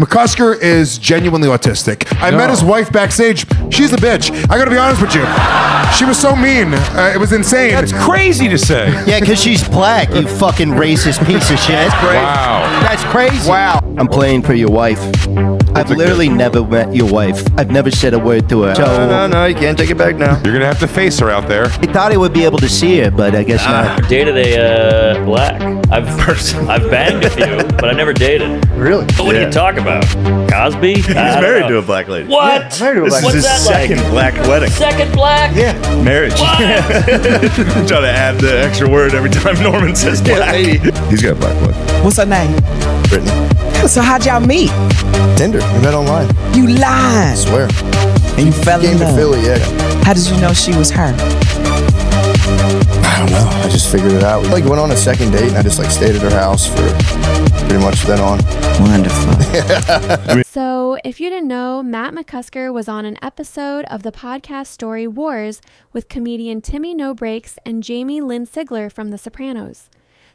McCusker is genuinely autistic. I met his wife backstage. She's a bitch. I gotta be honest with you. She was so mean. It was insane. That's crazy to say. Yeah, because she's black, you fucking racist piece of shit. Wow. That's crazy. Wow. I'm playing for your wife. I've literally never met your wife. I've never said a word to her. No, you can't take it back now. You're gonna have to face her out there. I thought I would be able to see her, but I guess not. Dated a black. I've banged a few, but I never dated. Really? What do you talk about? Cosby? He's married to a black lady. What? Yeah, married to a black lady. This is his second black wedding. Second black? Yeah. Marriage. I'm trying to add the extra word every time Norman says black. He's got a black wife. What's her name? Brittany. So how'd y'all meet? Tinder. We met online. You lied. I swear. And you fell in Came to love. Philly, yeah. How did you know she was her? I don't know. I just figured it out. We went on a second date and I just stayed at her house for pretty much then on. Wonderful. So, if you didn't know, Matt McCusker was on an episode of the podcast story Wars with comedian Timmy No Breaks and Jamie Lynn Sigler from The Sopranos.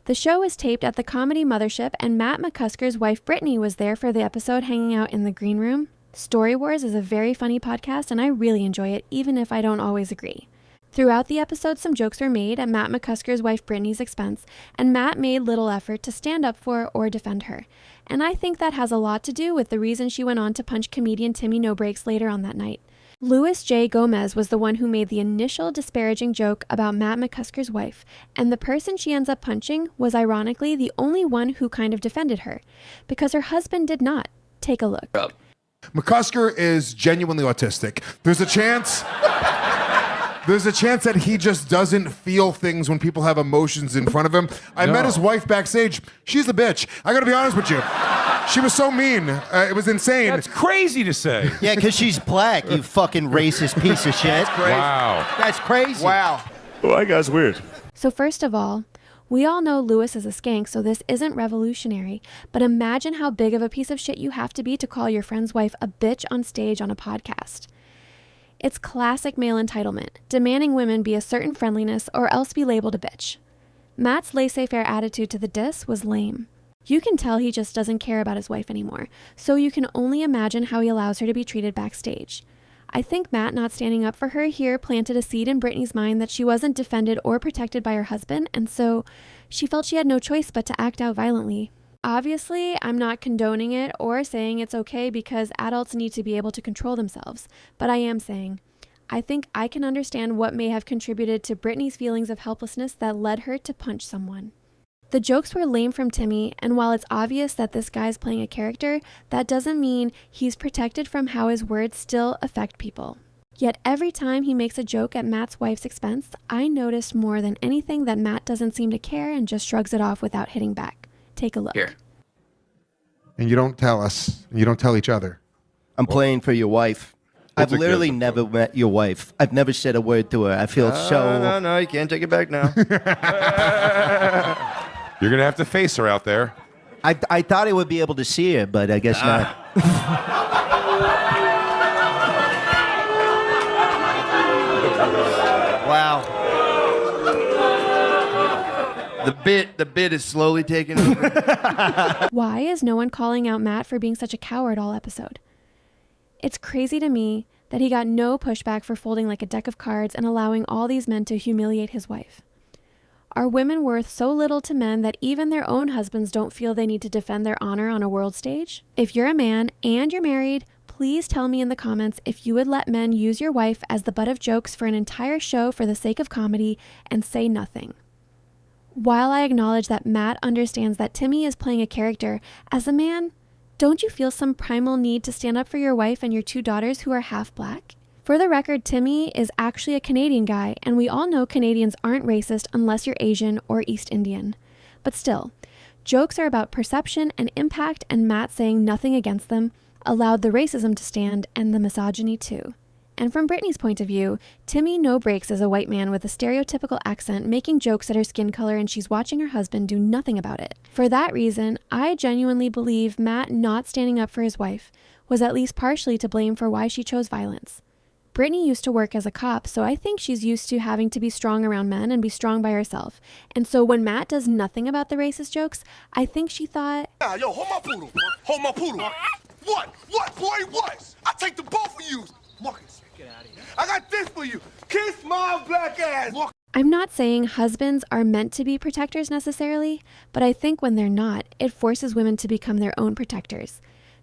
The show was taped at the Comedy Mothership, and Matt McCusker's wife Brittany was there for the episode, hanging out in the green room. Story Wars is a very funny podcast, and I really enjoy it, even if I don't always agree. Throughout the episode, some jokes were made at Matt McCusker's wife Brittany's expense, and Matt made little effort to stand up for or defend her. And I think that has a lot to do with the reason she went on to punch comedian Timmy No Breaks later on that night. Louis J. Gomez was the one who made the initial disparaging joke about Matt McCusker's wife, and the person she ends up punching was ironically the only one who kind of defended her, because her husband did not. Take a look. McCusker is genuinely autistic. There's a chance that he just doesn't feel things when people have emotions in front of him. I met his wife backstage. She's a bitch. I gotta be honest with you. She was so mean. It was insane. That's crazy to say. Yeah, because she's black, you fucking racist piece of shit. Wow. That's crazy. Wow. Oh, that guy's weird. So first of all, we all know Louis is a skank, so this isn't revolutionary. But imagine how big of a piece of shit you have to be to call your friend's wife a bitch on stage on a podcast. It's classic male entitlement, demanding women be a certain friendliness or else be labeled a bitch. Matt's laissez-faire attitude to the diss was lame. You can tell he just doesn't care about his wife anymore, so you can only imagine how he allows her to be treated backstage. I think Matt not standing up for her here planted a seed in Brittany's mind that she wasn't defended or protected by her husband, and so she felt she had no choice but to act out violently. Obviously, I'm not condoning it or saying it's okay because adults need to be able to control themselves, but I am saying, I think I can understand what may have contributed to Brittany's feelings of helplessness that led her to punch someone. The jokes were lame from Timmy, and while it's obvious that this guy's playing a character, that doesn't mean he's protected from how his words still affect people. Yet every time he makes a joke at Matt's wife's expense, I noticed more than anything that Matt doesn't seem to care and just shrugs it off without hitting back. Take a look. Here. And you don't tell us. You don't tell each other. I'm playing for your wife. I've literally never met your wife. I've never said a word to her. I feel so... No, you can't take it back now. You're gonna have to face her out there. I thought I would be able to see her, but I guess not. Wow. The bit is slowly taking over. Why is no one calling out Matt for being such a coward all episode? It's crazy to me that he got no pushback for folding like a deck of cards and allowing all these men to humiliate his wife. Are women worth so little to men that even their own husbands don't feel they need to defend their honor on a world stage? If you're a man and you're married, please tell me in the comments if you would let men use your wife as the butt of jokes for an entire show for the sake of comedy and say nothing. While I acknowledge that Matt understands that Timmy is playing a character, as a man, don't you feel some primal need to stand up for your wife and your 2 daughters who are half black? For the record, Timmy is actually a Canadian guy, and we all know Canadians aren't racist unless you're Asian or East Indian. But still, jokes are about perception and impact, and Matt saying nothing against them allowed the racism to stand and the misogyny too. And from Brittany's point of view, Timmy No Breaks is a white man with a stereotypical accent making jokes at her skin color, and she's watching her husband do nothing about it. For that reason, I genuinely believe Matt not standing up for his wife was at least partially to blame for why she chose violence. Brittany used to work as a cop, so I think she's used to having to be strong around men and be strong by herself. And so when Matt does nothing about the racist jokes, I think she thought, Yo, hold my poodle. Hold my poodle. What? What, boy? What? I take the both of you. Marcus, get out of here. I got this for you. Kiss my black ass. I'm not saying husbands are meant to be protectors necessarily, but I think when they're not, it forces women to become their own protectors.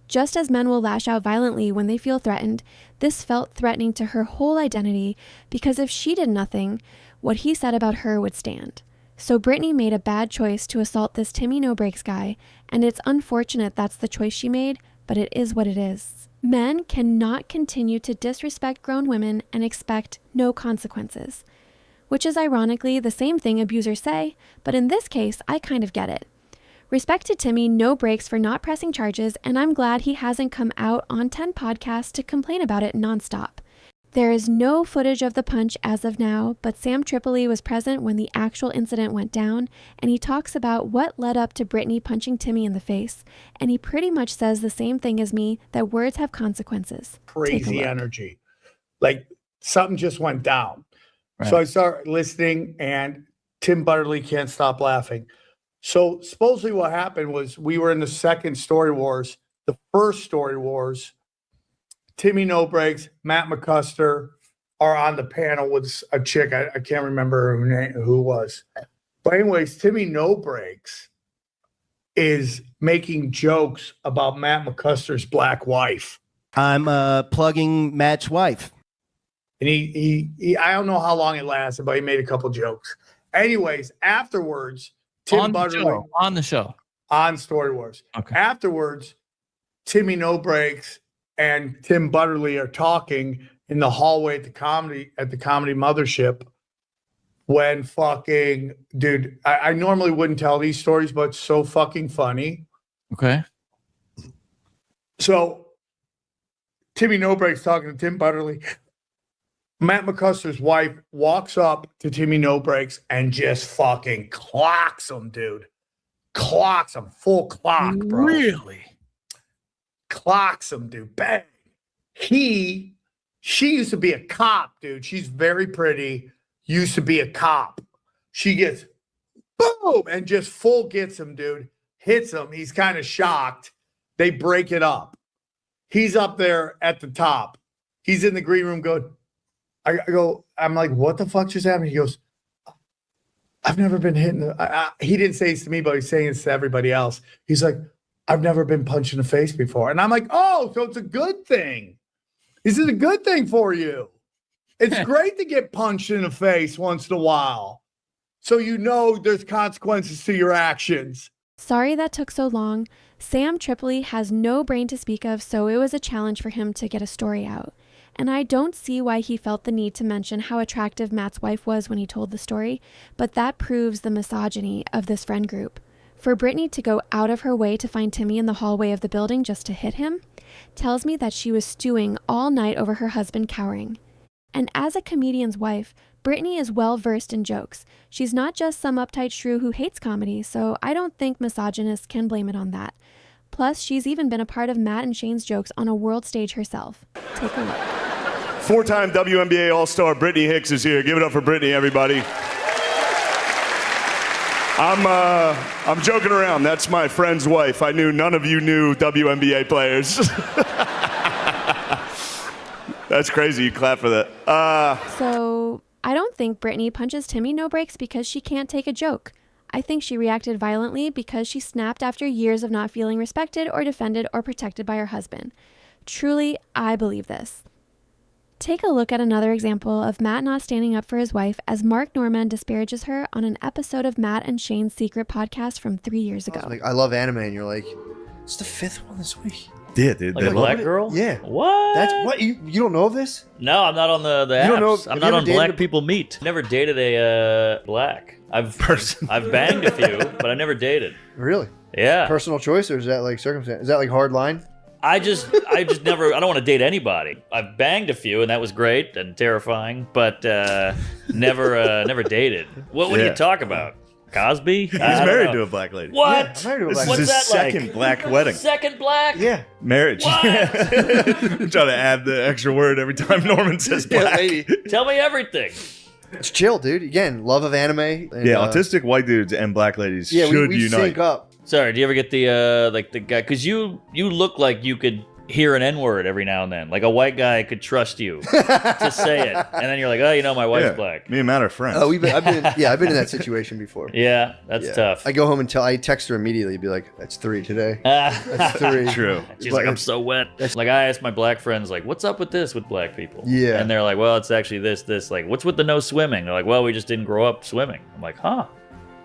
Just as men will lash out violently when they feel threatened, this felt threatening to her whole identity because if she did nothing, what he said about her would stand. So Brittany made a bad choice to assault this Timmy No Breaks guy, and it's unfortunate that's the choice she made, but it is what it is. Men cannot continue to disrespect grown women and expect no consequences. Which is ironically the same thing abusers say, but in this case, I kind of get it. Respect to Timmy No Breaks for not pressing charges, and I'm glad he hasn't come out on 10 podcasts to complain about it nonstop. There is no footage of the punch as of now, but Sam Tripoli was present when the actual incident went down, and he talks about what led up to Brittany punching Timmy in the face, and he pretty much says the same thing as me, that words have consequences. Crazy energy. Like something just went down. Right. So I start listening, and Tim Butterly can't stop laughing. So supposedly what happened was we were in the second Story Wars. The first Story Wars, Timmy No Breaks, Matt McCusker are on the panel with a chick. I can't remember who it was. But anyways, Timmy No Breaks is making jokes about Matt McCusker's black wife. I'm plugging Matt's wife. And he I don't know how long it lasted, but he made a couple jokes. Anyways, afterwards, Tim Butterly on the show on Story Wars. Okay. Afterwards, Timmy No Breaks and Tim Butterly are talking in the hallway at the comedy mothership when fucking dude, I normally wouldn't tell these stories, but it's so fucking funny. Okay. So Timmy No Breaks talking to Tim Butterly. Matt McCuster's wife walks up to Timmy No Breaks and just fucking clocks him, dude. Clocks him. Full clock, bro. Really? Clocks him, dude. Bang. She used to be a cop, dude. She's very pretty. Used to be a cop. She gets boom and just full gets him, dude. Hits him. He's kind of shocked. They break it up. He's up there at the top. He's in the green room going, I'm like, what the fuck just happened? He goes, I've never been hit. He didn't say this to me, but he's saying this to everybody else. He's like, I've never been punched in the face before. And I'm like, oh, so it's a good thing. This is a good thing for you. It's great to get punched in the face once in a while. So you know there's consequences to your actions. Sorry that took so long. Sam Tripoli has no brain to speak of, so it was a challenge for him to get a story out. And I don't see why he felt the need to mention how attractive Matt's wife was when he told the story, but that proves the misogyny of this friend group. For Brittany to go out of her way to find Timmy in the hallway of the building just to hit him tells me that she was stewing all night over her husband cowering. And as a comedian's wife, Brittany is well versed in jokes. She's not just some uptight shrew who hates comedy, so I don't think misogynists can blame it on that. Plus, she's even been a part of Matt and Shane's jokes on a world stage herself. Take a look. Four-time WNBA All-Star Brittany Hicks is here. Give it up for Brittany, everybody. I'm joking around. That's my friend's wife. I knew none of you knew WNBA players. That's crazy. You clap for that. So, I don't think Brittany punches Timmy No Breaks because she can't take a joke. I think she reacted violently because she snapped after years of not feeling respected or defended or protected by her husband. Truly, I believe this. Take a look at another example of Matt not standing up for his wife as Mark Norman disparages her on an episode of Matt and Shane's secret podcast from 3 years ago. Like, I love anime, and you're like, it's the 5th one this week. Yeah, dude. Like a black girl? Yeah. What? That's what you don't know of this? No, I'm not on the apps. don't know- I'm have not you on ever Black dated People Meet. Never dated a black. I've banged a few, but I never dated. Really? Yeah. Personal choice, or is that like circumstance? Is that like hard line? I just never. I don't want to date anybody. I've banged a few, and that was great and terrifying, but never dated. What do you talk about? Cosby? He's married to a black lady. What? Yeah, I'm married to a black This is lady. his second black wedding. Second black? Yeah. Marriage. I'm trying to add the extra word every time Norman says black. Tell me everything. It's chill, dude. Again, love of anime. And, Autistic white dudes and black ladies should we unite. sync up. Sorry, do you ever get the guy? Because you look like you could hear an N-word every now and then. Like a white guy could trust you to say it, and then you're like, oh, you know, my wife's black. Me and Matt are friends. Oh, I've been in that situation before. Yeah, that's tough. I go home and I text her immediately, be like, "That's 3 today. That's 3." True. She's like, I'm so wet. Like I asked my black friends, like, what's up with this with black people? Yeah. And they're like, well, it's actually this. Like, what's with the no swimming? They're like, well, we just didn't grow up swimming. I'm like, huh.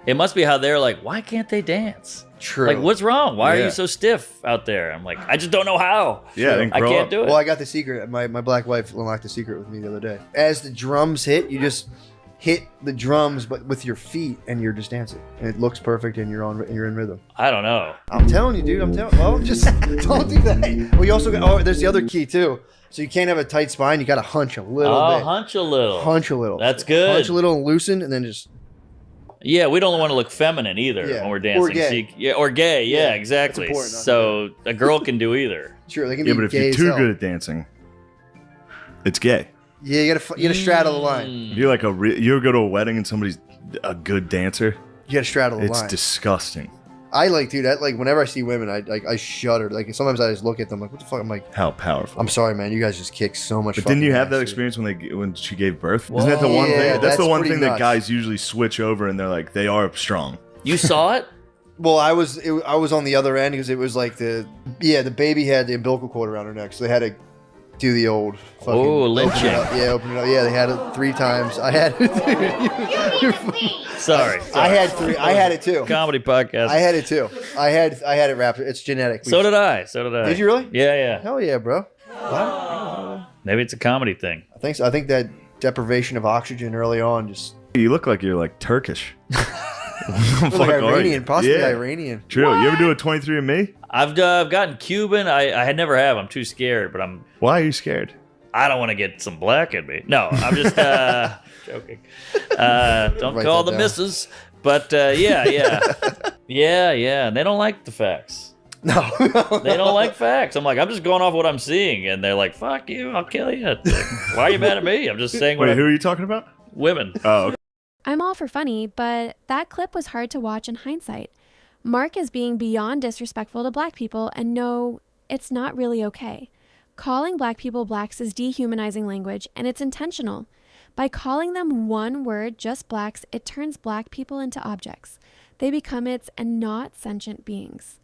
It must be how they're like, why can't they dance? True. Like, what's wrong? Why are you so stiff out there? I'm like, I just don't know how. Yeah, I can't do it. Well, I got the secret. My black wife unlocked the secret with me the other day. As the drums hit, you just hit the drums, but with your feet, and you're just dancing, and it looks perfect, and you're in rhythm. I don't know. I'm telling you, dude. Well, just don't do that. Well, you also got. There's the other key too. So you can't have a tight spine. You got to hunch a little bit. Hunch a little. Hunch a little. That's good. Hunch a little and loosen, and then just. Yeah, we don't want to look feminine either when we're dancing. Or gay. Or gay. Yeah, exactly. So a girl can do either. Sure, they can be but if gay you're as too hell. good at dancing, it's gay. Yeah, you gotta straddle the line. If you're like you ever go to a wedding and somebody's a good dancer, you gotta straddle the line. It's disgusting. I like, dude. Whenever I see women, I shudder. Like sometimes I just look at them like, what the fuck? I'm like, how powerful. I'm sorry, man. You guys just kick so much. But didn't you have that ass, experience when she gave birth? Whoa. Isn't that the one thing? That's the one thing nuts. that guys usually switch over and they're like, they are strong. You saw it? Well, I was on the other end because it was like the baby had the umbilical cord around her neck, so they had to do the old fucking lynching. Open it up. Yeah, they had it 3 times. I had Sorry. I had 3. I had it too. Comedy podcast. I had it too. I had it wrapped. It's genetic. So did I. Did you really? Yeah. Hell yeah, bro. Wow. Maybe it's a comedy thing. I think so. I think that deprivation of oxygen early on just. You look like you're like Turkish. Like Iranian, possibly Iranian. True. What? You ever do a 23andMe? I've gotten Cuban. I had never have. I'm too scared, but I'm. Why are you scared? I don't want to get some black in me. No, I'm just joking. Don't Write call that the down. missus. But yeah. And they don't like the facts. No. They don't like facts. I'm like, I'm just going off what I'm seeing, and they're like, "Fuck you, I'll kill you." Like, why are you mad at me? I'm just saying. Wait, who are you talking about? Women. Oh. Okay. I'm all for funny, but that clip was hard to watch in hindsight. Mark is being beyond disrespectful to black people, and no, it's not really okay. Calling black people blacks is dehumanizing language, and it's intentional. By calling them one word, just blacks, it turns black people into objects. They become its and not sentient beings.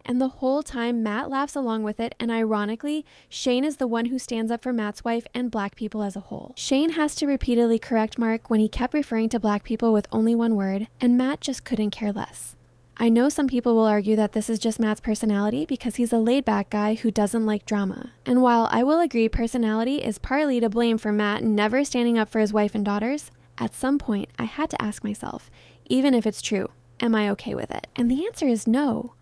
And the whole time, Matt laughs along with it, and ironically, Shane is the one who stands up for Matt's wife and black people as a whole. Shane has to repeatedly correct Mark when he kept referring to black people with only one word, and Matt just couldn't care less. I know some people will argue that this is just Matt's personality because he's a laid-back guy who doesn't like drama. And while I will agree personality is partly to blame for Matt never standing up for his wife and daughters, at some point I had to ask myself, even if it's true, am I okay with it? And the answer is no.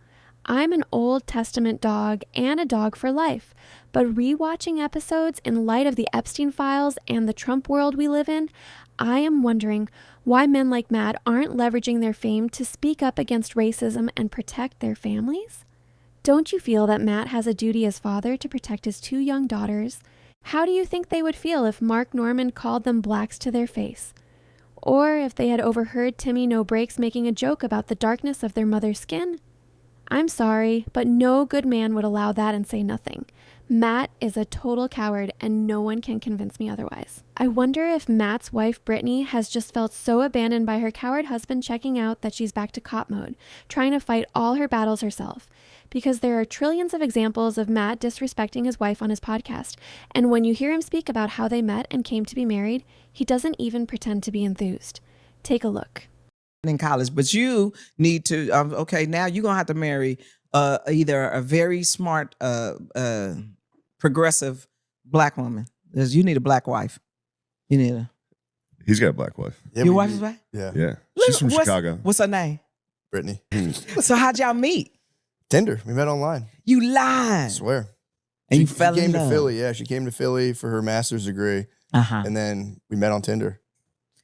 I'm an Old Testament dog and a dog for life, but rewatching episodes in light of the Epstein files and the Trump world we live in, I am wondering why men like Matt aren't leveraging their fame to speak up against racism and protect their families? Don't you feel that Matt has a duty as father to protect his 2 young daughters? How do you think they would feel if Mark Norman called them blacks to their face? Or if they had overheard Timmy No Breaks making a joke about the darkness of their mother's skin? I'm sorry, but no good man would allow that and say nothing. Matt is a total coward, and no one can convince me otherwise. I wonder if Matt's wife, Brittany, has just felt so abandoned by her coward husband checking out that she's back to cop mode, trying to fight all her battles herself. Because there are trillions of examples of Matt disrespecting his wife on his podcast, and when you hear him speak about how they met and came to be married, he doesn't even pretend to be enthused. Take a look. In college, but you need to, okay, now you're going to have to marry either a very smart, progressive black woman. You need a black wife. You need a... He's got a black wife. Yeah, Your wife is black? Yeah. She's from Chicago. What's her name? Brittany. So how'd y'all meet? Tinder. We met online. You lied. I swear. And you She fell came in to love. Philly. Yeah, she came to Philly for her master's degree. Uh-huh. And then we met on Tinder.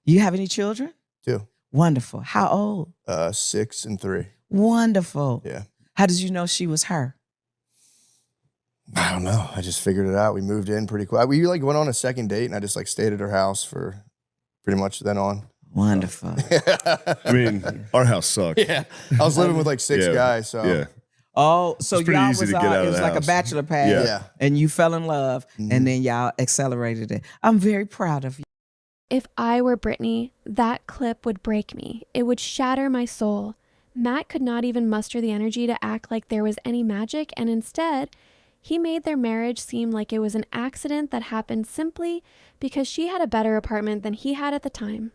You have any children? 2. Wonderful. How old? 6 and 3. Wonderful. Yeah. How did you know she was her? I don't know. I just figured it out. We moved in pretty quick. We went on a second date, and I just stayed at her house for pretty much then on. Wonderful. I mean, our house sucked. Yeah. I was living with 6 guys, so. Yeah. Oh, so It's pretty y'all easy was to get out it of was the like a house. bachelor pad, Yeah. and you fell in love, and then y'all accelerated it. I'm very proud of you. If I were Brittany, that clip would break me. It would shatter my soul. Matt could not even muster the energy to act like there was any magic, and instead, he made their marriage seem like it was an accident that happened simply because she had a better apartment than he had at the time.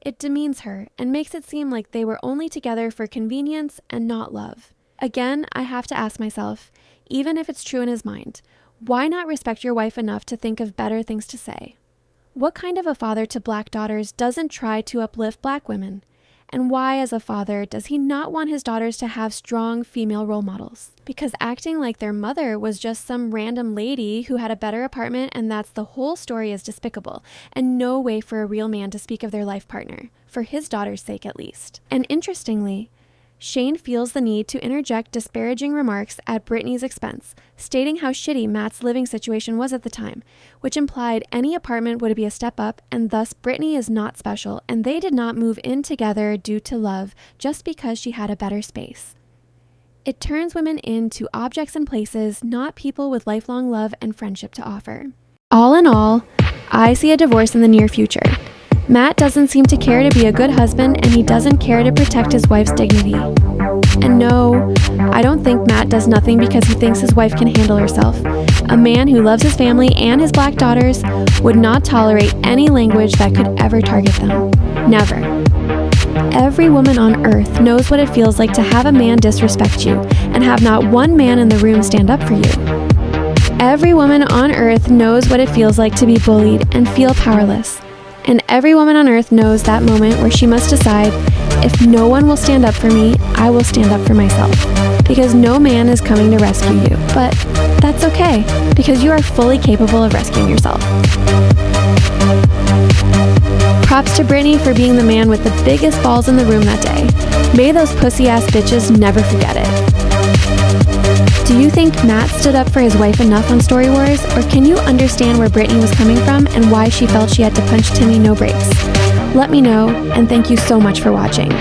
It demeans her and makes it seem like they were only together for convenience and not love. Again, I have to ask myself, even if it's true in his mind, why not respect your wife enough to think of better things to say? What kind of a father to black daughters doesn't try to uplift black women? And why, as a father, does he not want his daughters to have strong female role models? Because acting like their mother was just some random lady who had a better apartment and that's the whole story is despicable, and no way for a real man to speak of their life partner, for his daughter's sake at least. And interestingly, Shane feels the need to interject disparaging remarks at Brittany's expense, stating how shitty Matt's living situation was at the time, which implied any apartment would be a step up, and thus Brittany is not special, and they did not move in together due to love just because she had a better space. It turns women into objects and places, not people with lifelong love and friendship to offer. All in all, I see a divorce in the near future. Matt doesn't seem to care to be a good husband, and he doesn't care to protect his wife's dignity. And no, I don't think Matt does nothing because he thinks his wife can handle herself. A man who loves his family and his black daughters would not tolerate any language that could ever target them. Never. Every woman on earth knows what it feels like to have a man disrespect you and have not one man in the room stand up for you. Every woman on earth knows what it feels like to be bullied and feel powerless. And every woman on earth knows that moment where she must decide, if no one will stand up for me, I will stand up for myself. Because no man is coming to rescue you. But that's okay, because you are fully capable of rescuing yourself. Props to Brittany for being the man with the biggest balls in the room that day. May those pussy-ass bitches never forget it. Do you think Matt stood up for his wife enough on Story Wars, or can you understand where Brittany was coming from and why she felt she had to punch Timmy no breaks? Let me know, and thank you so much for watching.